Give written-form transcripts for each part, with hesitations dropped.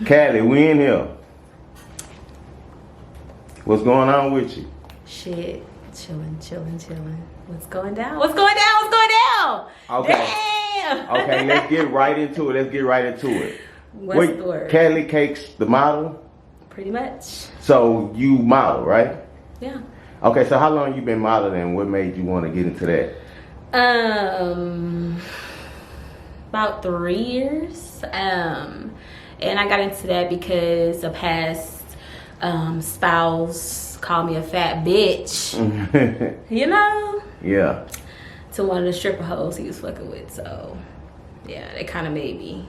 Cali, we in here. What's going on with you? Shit, chilling. What's going down? What's going down? Okay. Damn. Okay, let's get right into it. What's the word? Kalikakesthemodel? Pretty much. So you model, right? Yeah. Okay, so how long you been modeling? What made you want to get into that? About 3 years. And I got into that because a past spouse called me a fat bitch. You know? Yeah. To one of the stripper hoes he was fucking with. So, yeah, it kind of made me,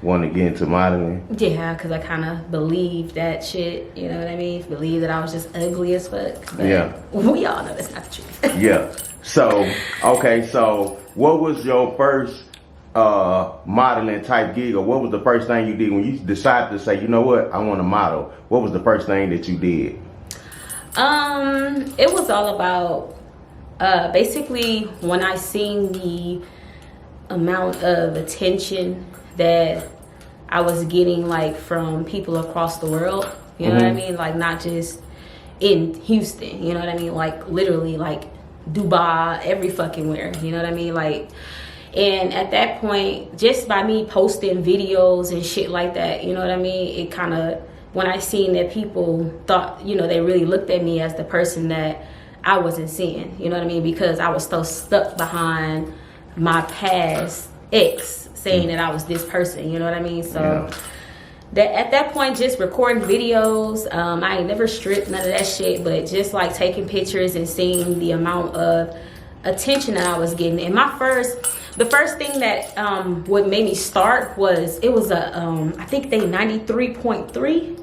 Want to get into modeling? Yeah, because I kind of believed that shit. You know what I mean? Believed that I was just ugly as fuck. But yeah. We all know that's not the truth. Yeah. So, okay, so what was your first modeling type gig, or what was the first thing you did when you decided to say, you know what, I want to model? What was the first thing that you did? It was all about basically when I seen the amount of attention that I was getting, like, from people across the world. You know what I mean? Like, not just in Houston. You know what I mean? Like, literally, like Dubai, every fucking where. You know what I mean? Like. And at that point, just by me posting videos and shit like that, you know what I mean? It kind of, when I seen that people thought, they really looked at me as the person that I wasn't seeing, you know what I mean? Because I was so stuck behind my past ex saying that I was this person, you know what I mean? So that at that point, just recording videos, I ain't never stripped, none of that shit, but just like taking pictures and seeing the amount of attention that I was getting. And the first thing that what made me start was, it was I think they 93.3.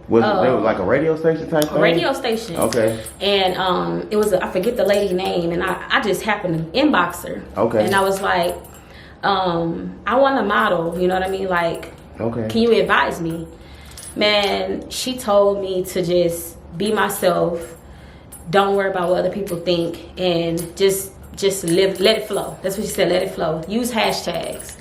Was it was like a radio station type thing? A radio station. Okay. And it was, I forget the lady name, and I just happened to inbox her. Okay. And I was like, I want to model, you know what I mean? Like, okay, can you advise me? Man, she told me to just be myself, don't worry about what other people think, and just live, let it flow. That's what she said, let it flow. Use hashtags.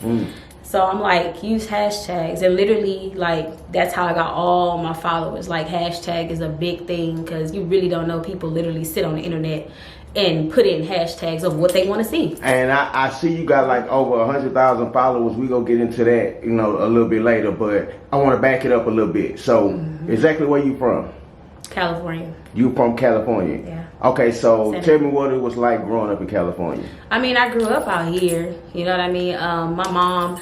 So I'm like, use hashtags. And literally, like, that's how I got all my followers. Like, hashtag is a big thing, because you really don't know. People literally sit on the internet and put in hashtags of what they want to see. And I see you got like over 100,000 followers. We gonna get into that, a little bit later, but I want to back it up a little bit. So exactly where you from? California. You from California? Yeah. Okay, so tell me what it was like growing up in California. I mean, I grew up out here, you know what I mean? My mom,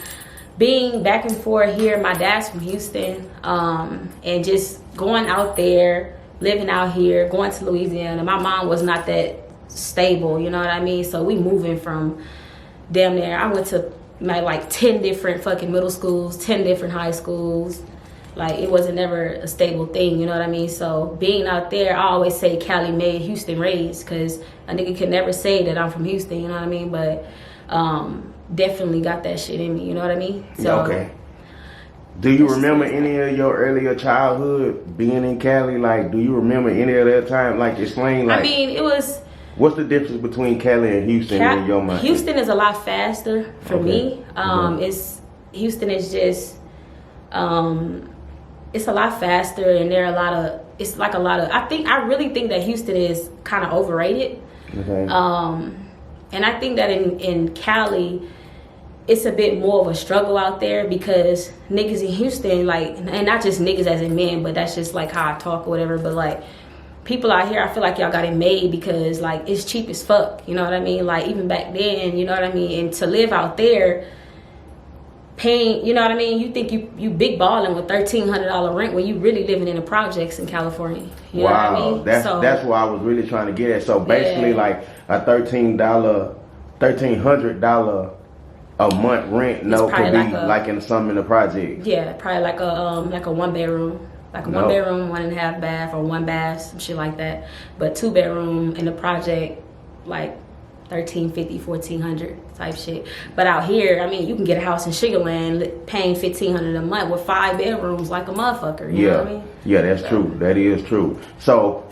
being back and forth here, my dad's from Houston, and just going out there, living out here, going to Louisiana. My mom was not that stable, you know what I mean? So we moving from damn near, I went to like 10 different fucking middle schools, 10 different high schools. Like, it wasn't never a stable thing, you know what I mean? So being out there, I always say Cali made, Houston raised, because a nigga can never say that I'm from Houston, you know what I mean? But definitely got that shit in me, you know what I mean? So, okay. Do you remember any of your earlier childhood being in Cali? Like, do you remember any of that time? Like, explain, like... I mean, it was... What's the difference between Cali and Houston in your mind? Houston is a lot faster for me. Houston is just... it's a lot faster, and there are a lot of, I really think that Houston is kind of overrated. Okay. And I think that in Cali, it's a bit more of a struggle out there, because niggas in Houston, like, and not just niggas as in men, but that's just like how I talk or whatever, but like, people out here, I feel like y'all got it made, because like, it's cheap as fuck, you know what I mean? Like, even back then, you know what I mean? And to live out there, paying, you know what I mean? You think you big balling with $1,300 rent when you really living in the projects in California. You know what I mean? That's what I was really trying to get at. So basically, like a $1,300 a month rent could be like in some in the project. Yeah, probably like a one bedroom. Like a one bedroom, 1.5 bath, or one bath, some shit like that. But 2 bedroom in the project, like $1,350, $1,400 type shit. But out here, I mean, you can get a house in Sugar Land paying $1,500 a month with 5 bedrooms like a motherfucker. You know what I mean? Yeah, that's true. That is true. So,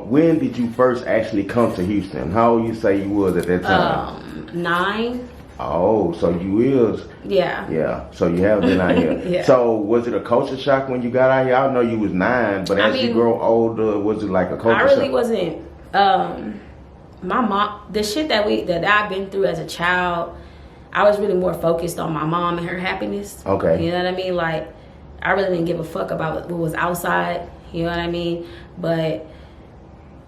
when did you first actually come to Houston? How old you say you was at that time? 9. Oh, so you is. Yeah. Yeah, so you have been out here. Yeah. So was it a culture shock when you got out here? I know you was 9, but as you grow older, was it like a culture shock? I really wasn't. My mom, the shit that I've been through as a child, I was really more focused on my mom and her happiness. Okay. You know what I mean? Like, I really didn't give a fuck about what was outside. You know what I mean? But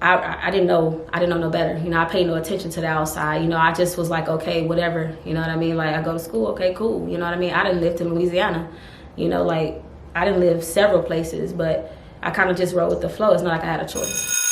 I didn't know no better. You know, I paid no attention to the outside. You know, I just was like, okay, whatever. You know what I mean? Like, I go to school, okay, cool. You know what I mean? I didn't live in Louisiana. You know, like, I didn't live several places, but I kind of just rode with the flow. It's not like I had a choice.